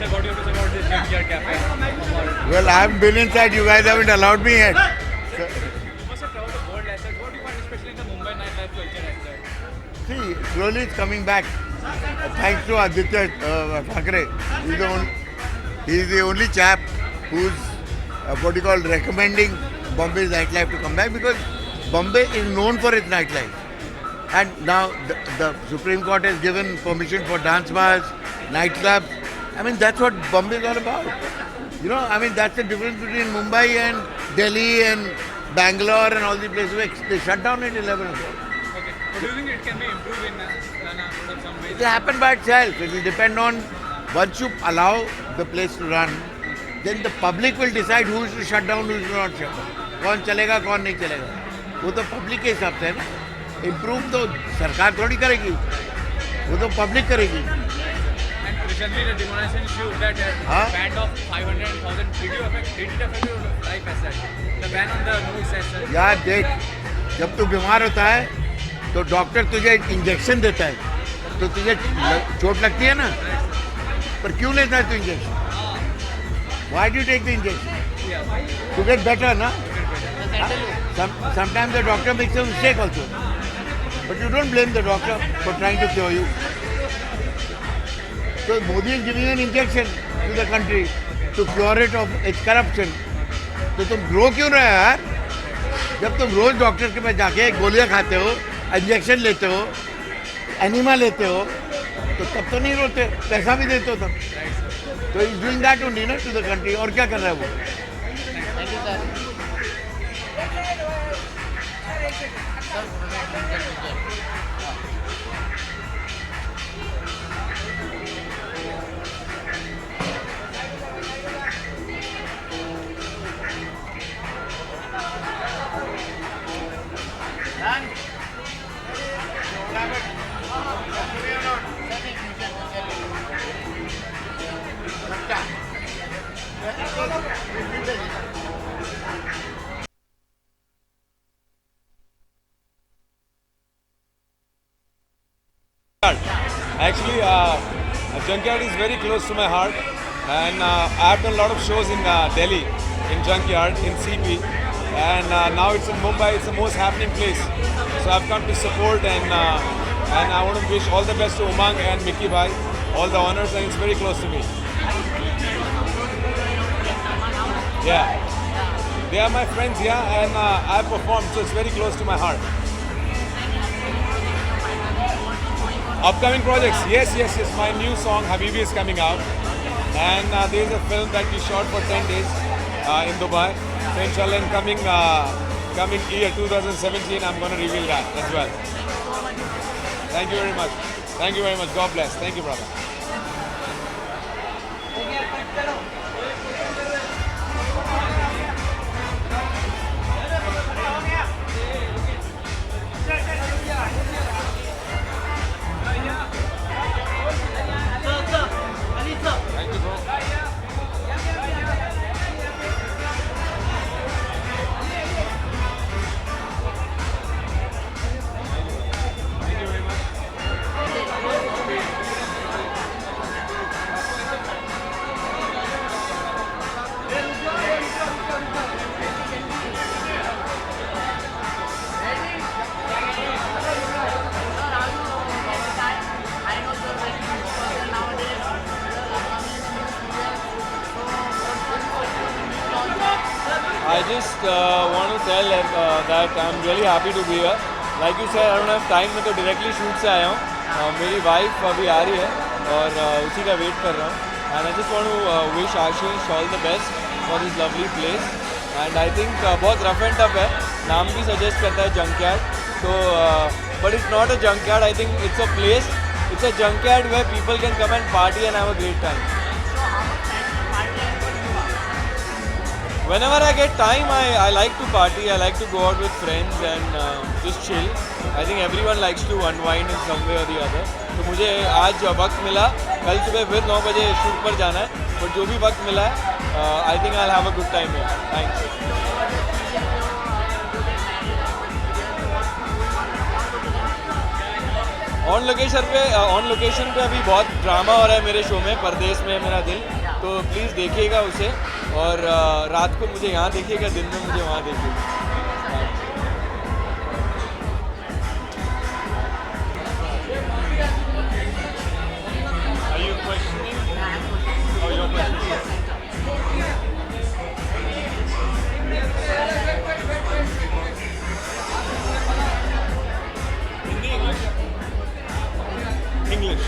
sir, what do you have to say about this Junkyard Cafe? Well, I haven't been inside. You guys haven't allowed me yet. So, You must have traveled the world as such. What do you find especially in the Mumbai nightlife culture as such? see, slowly it's coming back. Thanks to Aditya Thackeray. He's the only chap who's recommending Bombay's nightlife to come back, because Bombay is known for its nightlife. And now the Supreme Court has given permission for dance bars, nightclubs. I mean, that's what Bombay is all about. That's the difference between Mumbai and Delhi and Bangalore and all these places where they shut down at 11 o'clock. Okay. But do you think it can be improved in some ways? It will happen by itself. It will depend on, once you allow the place to run, then the public will decide who is to shut down, who is to not shut down. कौन चलेगा कौन नहीं चलेगा वो तो public के हिसाब से है ना. इम्प्रूव तो सरकार थोड़ी करेगी, वो तो पब्लिक करेगी. And recently the demonetization issue that ban of 500,000 did it affect your life as such? The ban on the news as such? यार देख, जब तू बीमार होता है तो डॉक्टर तुझे इंजेक्शन देता है, तो तुझे चोट लगती है ना, पर क्यों लेता है तू injection? Why do you take the injection? To get better, na? Sometimes the doctor makes a mistake also. But you don't blame the doctor for trying to cure you. So Modi is giving an injection to the country to cure it of its corruption. तो तुम रो क्यों रहे हो यार? जब तुम रोज doctor के पास जाके गोलियां खाते हो, इंजेक्शन लेते हो, एनिमा लेते हो, तो तब तो नहीं रोते, पैसा भी देते हो तब. तो इज डूइंग दैट ओनली ना टू द कंट्री. और क्या कर रहा है वो? Thank you sir. Actually, Junkyard is very close to my heart, and I have done a lot of shows in Delhi, in Junkyard, in CP, and now it's in Mumbai. It's the most happening place. So I've come to support, and I want to wish all the best to Umang and Mickey Bhai, all the honors, and it's very close to me. Yeah, they are my friends, yeah, and I performed, so it's very close to my heart. Upcoming projects, yes. My new song Habibi is coming out, and there is a film that we shot for 10 days in Dubai. So inshallah, in coming year 2017, I'm going to reveal that as well. Thank you very much. Thank you very much. God bless. Thank you, brother. Thank you, bro. Thank you very much. I just want to tell that I'm really happy to be here. Like you said, I don't have time. मैं तो directly shoot से आया हूँ. मेरी wife अभी आ रही है और उसी का wait कर रहा हूँ. And I just want to wish Ashish all the best for this lovely place. And I think बहुत rough and tough है. नाम भी suggest करता है Junkyard. So, but it's not a junkyard. I think it's a place. It's a junkyard where people can come and party and have a great time. Whenever I get time, I like to party. I like to go out with friends and just chill. I think everyone likes to unwind in some way or the other. तो मुझे आज वक्त मिला, कल सुबह फिर 9 बजे shoot पर जाना है, पर जो भी वक्त मिला है, I think I'll have a good time here. Thanks. On location पे अभी बहुत ड्रामा हो रहा है मेरे शो में, परदेश में मेरा दिल, तो प्लीज़ देखिएगा उसे। और रात को मुझे यहाँ देखिएगा, दिन में मुझे वहाँ देखिएगा। Are you questioning? Oh, you're questioning. English.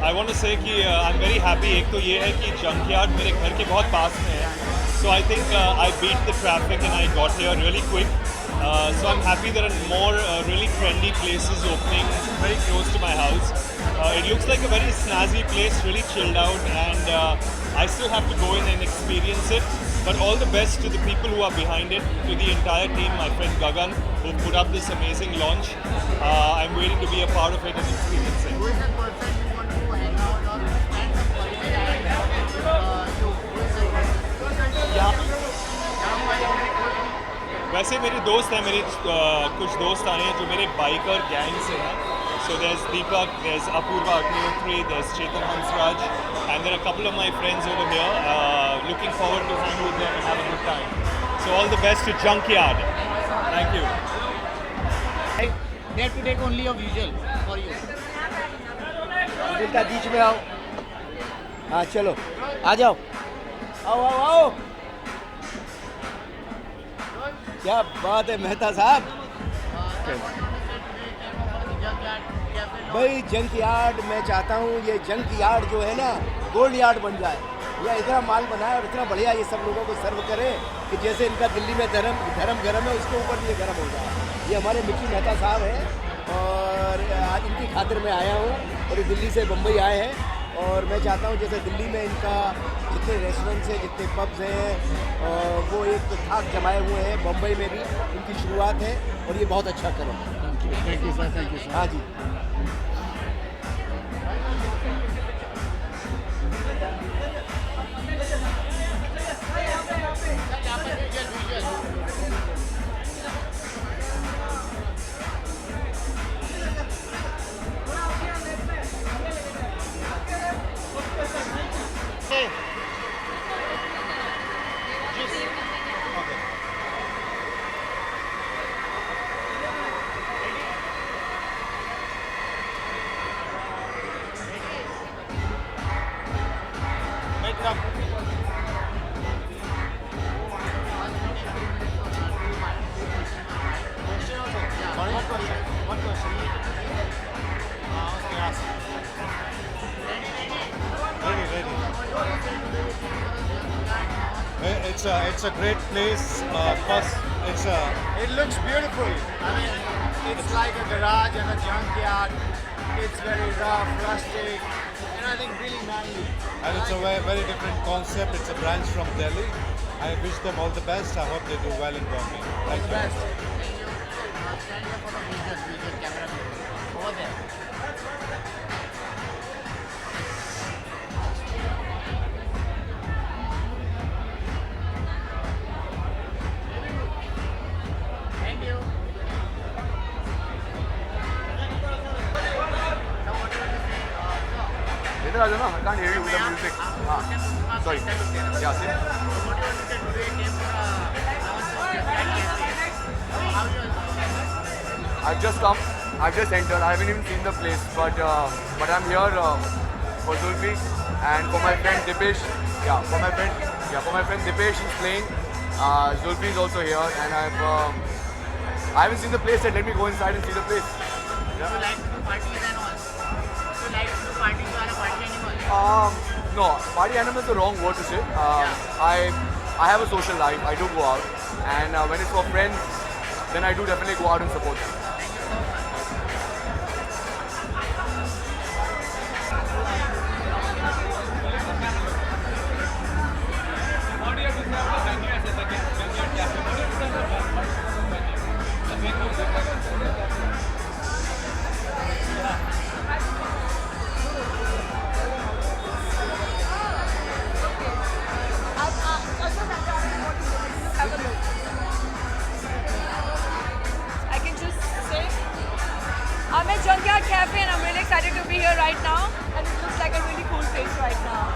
I want to say कि I'm very happy। एक तो ये है कि जंकयार्ड मेरे घर के बहुत पास में है, so I think I beat the traffic and I got here really quick. So I'm happy there are more really trendy places opening very close to my house. It looks like a very snazzy place, really chilled out, and I still have to go in and experience it. But all the best to the people who are behind it, to the entire team, my friend Gagan, who put up this amazing launch. I'm waiting to be a part of it and experience it. Who is the person you want to hang out or spend some quality time वैसे मेरे दोस्त हैं, मेरे कुछ दोस्त आए हैं जो मेरे बाइकर गैंग से हैं। So there's Deepak, there's Apurva Agnihotri, there's Chetan Hansraj, and there are a couple of my friends over here. Looking forward to hang with them and have a good time. So all the best to Junkyard. Thank you. They have to take only a visual for you. बेटा बीच में आओ। हाँ चलो, आ जाओ, आओ आओ आओ। क्या बात है मेहता साहब। भाई जंक यार्ड, मैं चाहता हूँ ये जंक यार्ड जो है ना गोल्ड यार्ड बन जाए। या इतना माल बनाए और इतना बढ़िया ये सब लोगों को सर्व करे कि जैसे इनका दिल्ली में धर्म गरम है, उसके ऊपर भी ये गरम हो जाए। ये हमारे मिक्की मेहता साहब हैं और आज इनकी खातिर मैं आया हूँ, और ये दिल्ली से बम्बई आए हैं। और मैं चाहता हूँ जैसे दिल्ली में इनका जितने रेस्टोरेंट्स हैं, जितने पब्स हैं, वो एक खाक जमाए हुए हैं, बम्बई में भी इनकी शुरुआत है और ये बहुत अच्छा करें। Thank you sir, thank you sir. हाँ जी। It's a great place. Plus, it looks beautiful. I mean, it's like a garage and a junkyard. It's very rough, rustic, and I think really manly. And it's a very, very different concept. It's a branch from Delhi. I wish them all the best. I hope they do well in Bombay. Thank you. Stand here for the visual camera people. Over there. Thank you. इधर आ जाओ ना, I can't hear you with the music. हाँ, sorry. Yeah, see? I've just come. I've just entered. I haven't even seen the place, but I'm here for Zulfi and for my friend Dipesh. Yeah, for my friend Dipesh is playing. Zulfi is also here, and I haven't seen the place yet. Let me go inside and see the place. You like to do parties and all? You like to do parties? You are a party animal? No, party animal is the wrong word to say. I have a social life. I do go out, and when it's for friends, then I do definitely go out and support them. excited to be here right now, and it looks like a really cool place right now.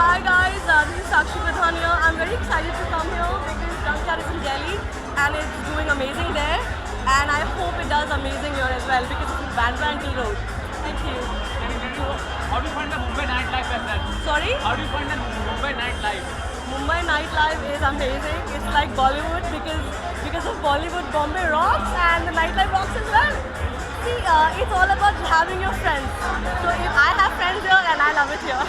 Hi guys, this is Sakshi Pradhan here. I'm very excited to come here because Junkyard is in Delhi and it's doing amazing there, and I hope it does amazing here as well because it's in Bandra Ankle Road. Thank you. How do you find the Mumbai nightlife as well? Sorry? How do you find the Mumbai nightlife? Mumbai nightlife is amazing. It's like Bollywood because of Bollywood, Bombay rocks and the nightlife rocks as well. See, it's all about having your friends. So if I have friends here and I love it here.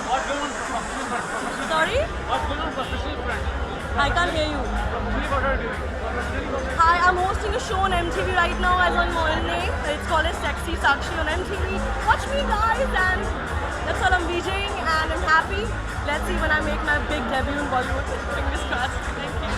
What's going on professional front? Sorry? What's going on professional front? I can't hear you. Professionally, what are you doing? Professionally, what are you Hi, I'm hosting a show on MTV right now as on my name. It's called as Sexy Sakshi on MTV. Watch me guys, and that's all I'm DJing and I'm happy. Let's see when I make my big debut in Bollywood. Fingers crossed. Thank you.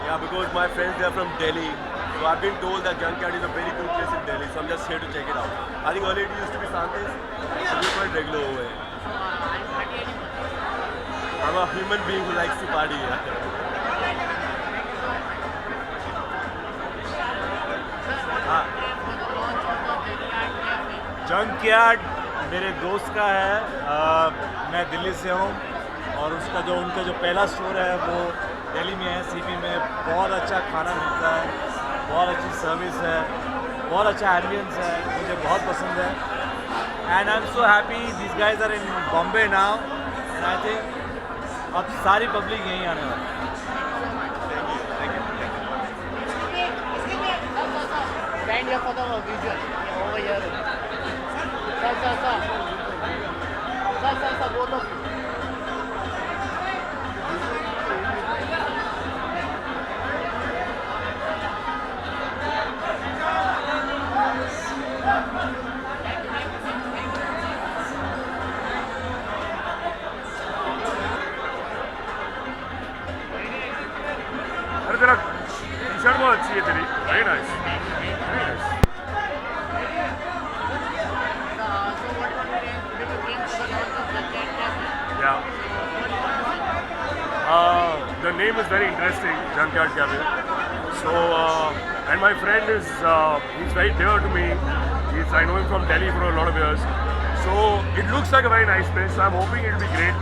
Yeah, because my friends they are from Delhi, so I've been told that Junkyard is a very good place in Delhi, so I'm just here to check it out. I think earlier it used to be Santis, so we're quite regular over here. I'm a human being who likes to party. Yeah. Junkyard मेरे दोस्त का है, मैं दिल्ली से हूँ और उनका जो पहला स्टोर है वो दिल्ली में है, सीपी में। बहुत अच्छा खाना मिलता है, बहुत अच्छी सर्विस है, बहुत अच्छा एम्बियंस है, मुझे बहुत पसंद है। And I am so happy this guys are in Bombay now, and I think अब सारी पब्लिक यहीं आने वाली है। Stand here for the visual. Over here. Sir, both of you. अरे तेरा टी-शर्ट बहुत अच्छी है तेरी, very nice, very nice. Yeah. The name is very interesting, Junkyard Cafe. So, and my friend is, he's very dear to me. I know him from Delhi for a lot of years. So, it looks like a very nice place. So I'm hoping it'll be great.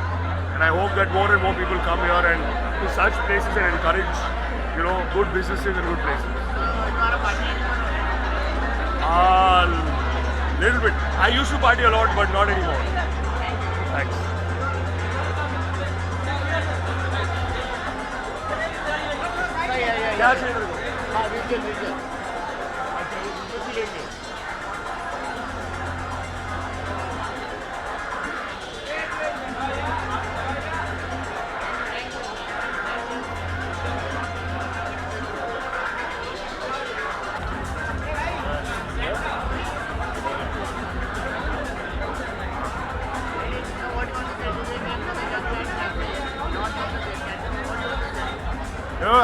And I hope that more and more people come here and to such places and encourage, good businesses and good places. Little bit. I used to party a lot, but not anymore. Thanks. क्या चाहिए तेरे को? हाँ, visual.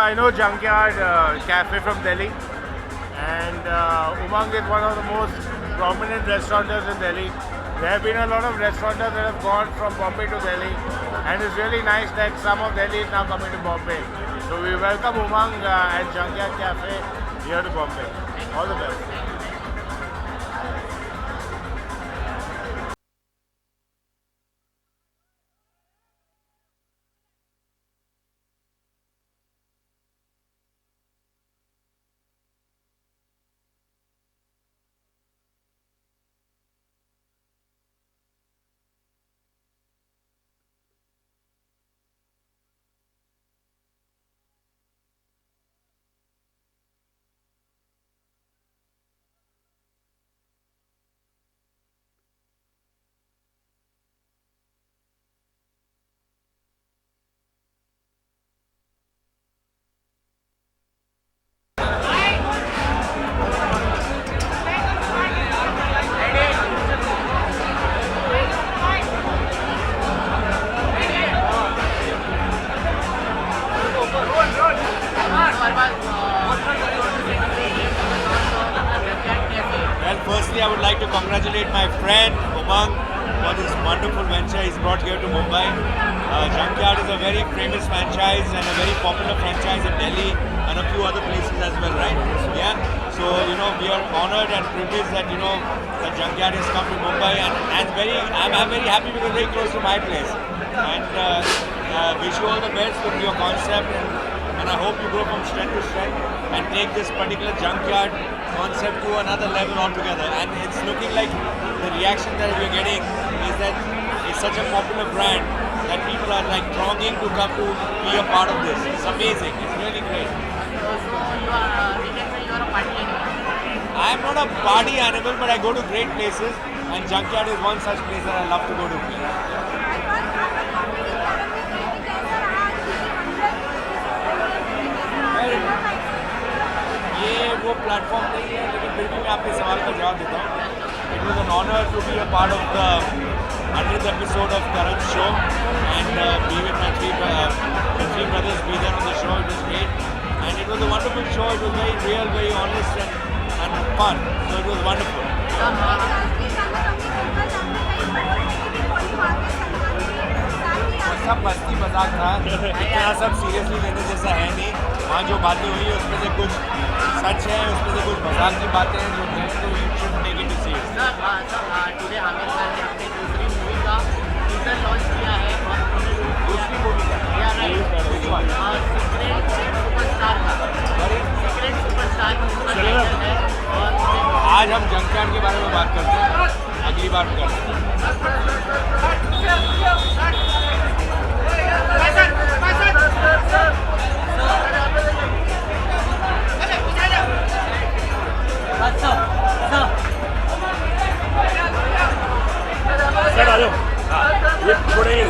I know Junkyard Cafe from Delhi, and Umang is one of the most prominent restaurateurs in Delhi. There have been a lot of restaurateurs that have gone from Bombay to Delhi, and it's really nice that some of Delhi is now coming to Bombay. So we welcome Umang and Junkyard Cafe here to Bombay. All the best. Well, firstly, I would like to congratulate my friend Umang for this wonderful venture he's brought here to Mumbai. Junkyard is a very famous franchise and a very popular franchise in Delhi and a few other places as well, right? Yeah. So we are honored and privileged that that Junkyard has come to Mumbai, and I'm very happy because very close to my place. And wish you all the best with your concept, and I hope you grow from strength to strength and take this particular Junkyard concept to another level altogether. And it's looking like the reaction that we're getting is that it's such a popular brand that people are like thronging to come to be a part of this. It's amazing. It's really great. I'm not a party animal, but I go to great places, and Junkyard is one such place that I love to go to. ये वो platform नहीं है, लेकिन फिर भी मैं आपके सवाल का जवाब देता हूँ. It was an honor to be a part of the 100th episode of Karan's show and be with my three brothers, be there on the show. It was great, and it was a wonderful show. It was very real, very honest and fun. So it was wonderful. सब मस्ती मजाक था, इतना सब seriously लेने जैसा है नहीं. वहाँ जो बातें हुई है उसमें से कुछ सच है, उसमें से कुछ मजाक की बातें हैं जो हैं, तो you should take it serious. Today Aamir Khan ने अपनी दूसरी मूवी का टीजर लॉन्च किया है और दूसरी मूवी का सीक्रेट सुपरस्टार है. आज हम जंकयार्ड के बारे में बात करते हैं, अगली बार करते हैं. सर आ जाओ. ये छोड़ेंगे.